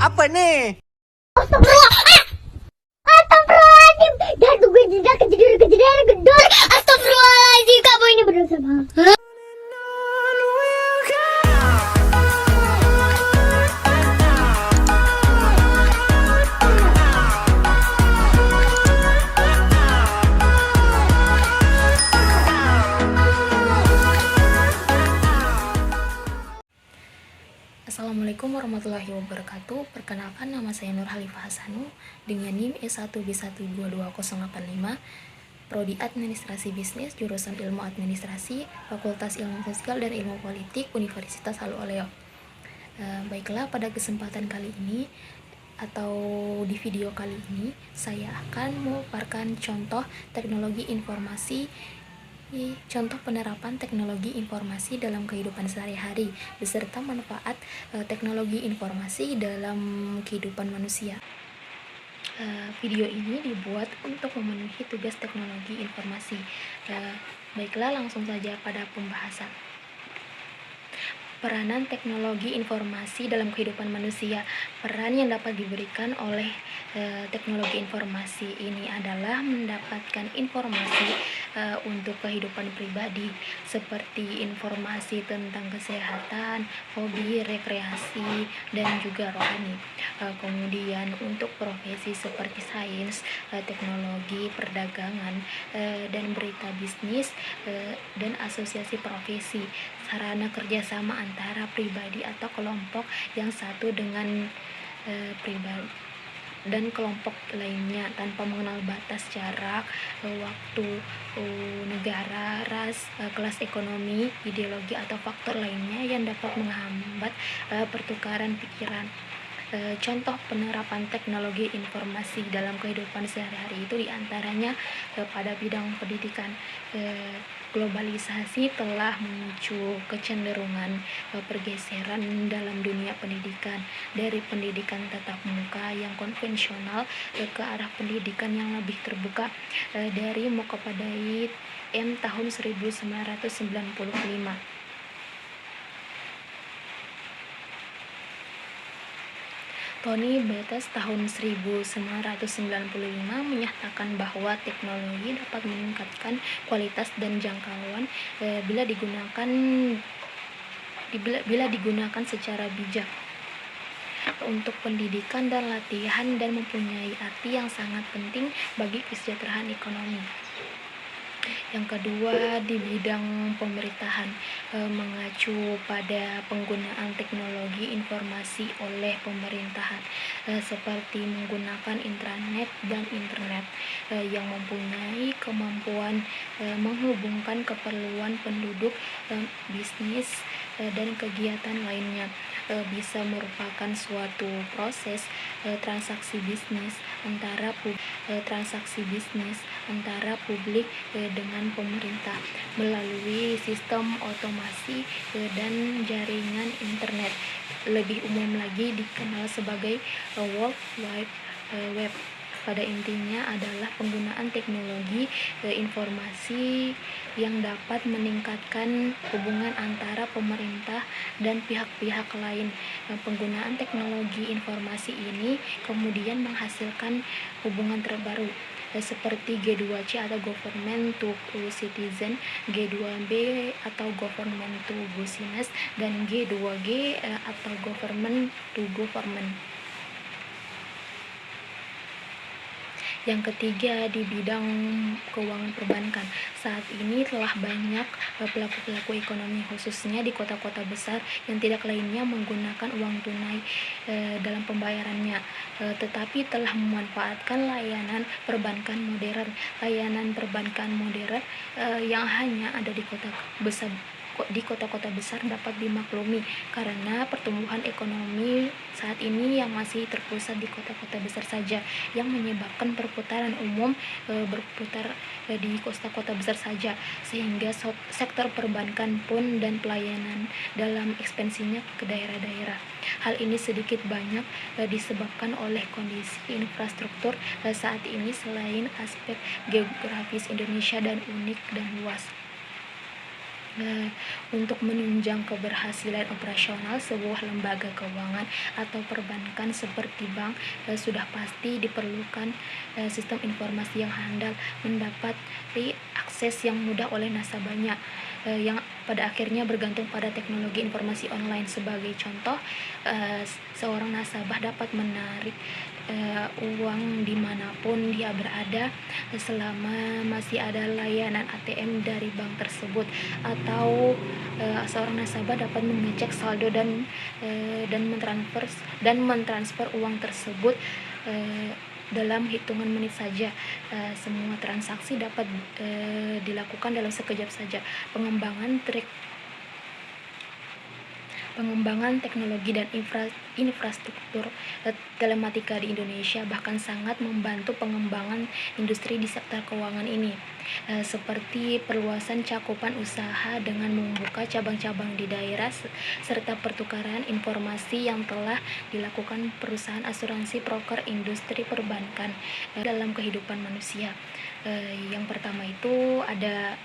Apa nih? Astagfirullah. Astagfirullahaladzim. Dah gue tidak kejadian gedor. Astagfirullahaladzim, kamu ini berdosa banget. Assalamualaikum warahmatullahi wabarakatuh. Perkenalkan, nama saya Nur Halifah Hasanu dengan NIM S1B1228085, Prodi Administrasi Bisnis, jurusan Ilmu Administrasi, Fakultas Ilmu Sosial dan Ilmu Politik, Universitas Haluoleo. Baiklah, pada kesempatan kali ini atau di video kali ini saya akan memaparkan contoh teknologi informasi, contoh penerapan teknologi informasi dalam kehidupan sehari-hari beserta manfaat teknologi informasi dalam kehidupan manusia. Video ini dibuat untuk memenuhi tugas teknologi informasi. Baiklah, langsung saja pada pembahasan. Peranan teknologi informasi dalam kehidupan manusia. Peran yang dapat diberikan oleh teknologi informasi ini adalah mendapatkan informasi untuk kehidupan pribadi, seperti informasi tentang kesehatan, hobi, rekreasi, dan juga rohani. Kemudian untuk profesi seperti sains, teknologi, perdagangan, dan berita bisnis, dan asosiasi profesi, sarana kerjasama antara pribadi atau kelompok yang satu dengan pribadi dan kelompok lainnya tanpa mengenal batas, jarak, waktu, negara, ras, kelas ekonomi, ideologi, atau faktor lainnya yang dapat menghambat pertukaran pikiran. Contoh penerapan teknologi informasi dalam kehidupan sehari-hari itu diantaranya pada bidang pendidikan. Globalisasi telah memicu kecenderungan pergeseran dalam dunia pendidikan dari pendidikan tatap muka yang konvensional ke arah pendidikan yang lebih terbuka dari Mokopadai M tahun 1995. Tony Bates tahun 1995 menyatakan bahwa teknologi dapat meningkatkan kualitas dan jangkauan bila digunakan secara bijak untuk pendidikan dan latihan, dan mempunyai arti yang sangat penting bagi kesejahteraan ekonomi. Yang kedua, di bidang pemerintahan, mengacu pada penggunaan teknologi informasi oleh pemerintahan, seperti menggunakan intranet dan internet yang mempunyai kemampuan menghubungkan keperluan penduduk, bisnis, dan kegiatan lainnya, bisa merupakan suatu proses transaksi bisnis antara publik dengan pemerintah melalui sistem otomasi dan jaringan internet, lebih umum lagi dikenal sebagai World Wide Web. Pada intinya adalah penggunaan teknologi informasi yang dapat meningkatkan hubungan antara pemerintah dan pihak-pihak lain. Penggunaan teknologi informasi ini kemudian menghasilkan hubungan terbaru seperti G2C atau Government to Citizen, G2B atau Government to Business, dan G2G atau Government to Government. Yang ketiga, di bidang keuangan perbankan. Saat ini telah banyak pelaku-pelaku ekonomi, khususnya di kota-kota besar, yang tidak lainnya menggunakan uang tunai dalam pembayarannya, tetapi telah memanfaatkan layanan perbankan modern. Layanan perbankan modern yang hanya ada di kota-kota besar dapat dimaklumi karena pertumbuhan ekonomi saat ini yang masih terpusat di kota-kota besar saja, yang menyebabkan perputaran umum berputar di kota-kota besar saja, sehingga sektor perbankan pun dan pelayanan dalam ekspansinya ke daerah-daerah. Hal ini sedikit banyak disebabkan oleh kondisi infrastruktur saat ini, selain aspek geografis Indonesia dan unik dan luas. untuk menunjang keberhasilan operasional sebuah lembaga keuangan atau perbankan seperti bank, sudah pasti diperlukan sistem informasi yang handal, mendapat akses yang mudah oleh nasabahnya, yang pada akhirnya bergantung pada teknologi informasi online. Sebagai contoh, seorang nasabah dapat menarik uang dimanapun dia berada selama masih ada layanan ATM dari bank tersebut, atau seorang nasabah dapat mengecek saldo dan mentransfer uang tersebut dalam hitungan menit saja. Semua transaksi dapat dilakukan dalam sekejap saja. Pengembangan teknologi dan infrastruktur telematika di Indonesia bahkan sangat membantu pengembangan industri di sektor keuangan ini, seperti perluasan cakupan usaha dengan membuka cabang-cabang di daerah, serta pertukaran informasi yang telah dilakukan perusahaan asuransi, broker, industri perbankan dalam kehidupan manusia. Yang pertama itu ada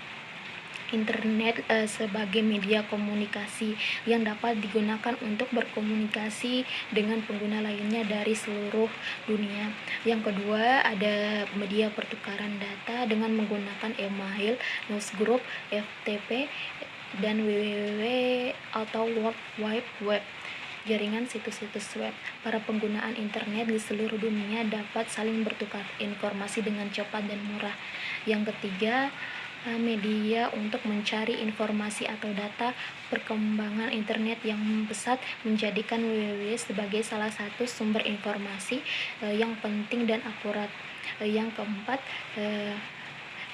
internet sebagai media komunikasi yang dapat digunakan untuk berkomunikasi dengan pengguna lainnya dari seluruh dunia. Yang kedua, ada media pertukaran data dengan menggunakan email, newsgroup, FTP, dan www atau World Wide Web, jaringan situs-situs web. Para penggunaan internet di seluruh dunia dapat saling bertukar informasi dengan cepat dan murah. Yang ketiga, media untuk mencari informasi atau data. Perkembangan internet yang pesat menjadikan www sebagai salah satu sumber informasi yang penting dan akurat. Yang keempat,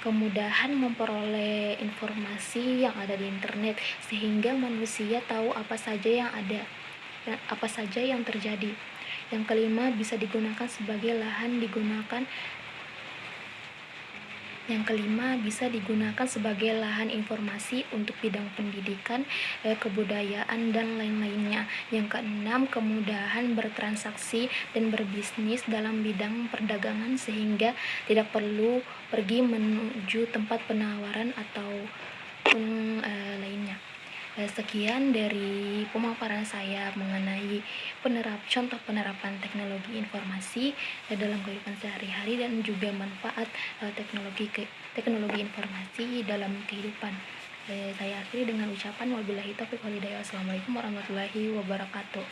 kemudahan memperoleh informasi yang ada di internet sehingga manusia tahu apa saja yang terjadi. Yang kelima, bisa digunakan sebagai lahan informasi untuk bidang pendidikan, kebudayaan, dan lain-lainnya. Yang keenam, kemudahan bertransaksi dan berbisnis dalam bidang perdagangan sehingga tidak perlu pergi menuju tempat penawaran ataupun lainnya. Sekian dari pemaparan saya mengenai contoh penerapan teknologi informasi dalam kehidupan sehari-hari dan juga manfaat teknologi informasi dalam kehidupan. Saya akhiri dengan ucapan wabillahi taufiq wal hidayah. Wassalamualaikum warahmatullahi wabarakatuh.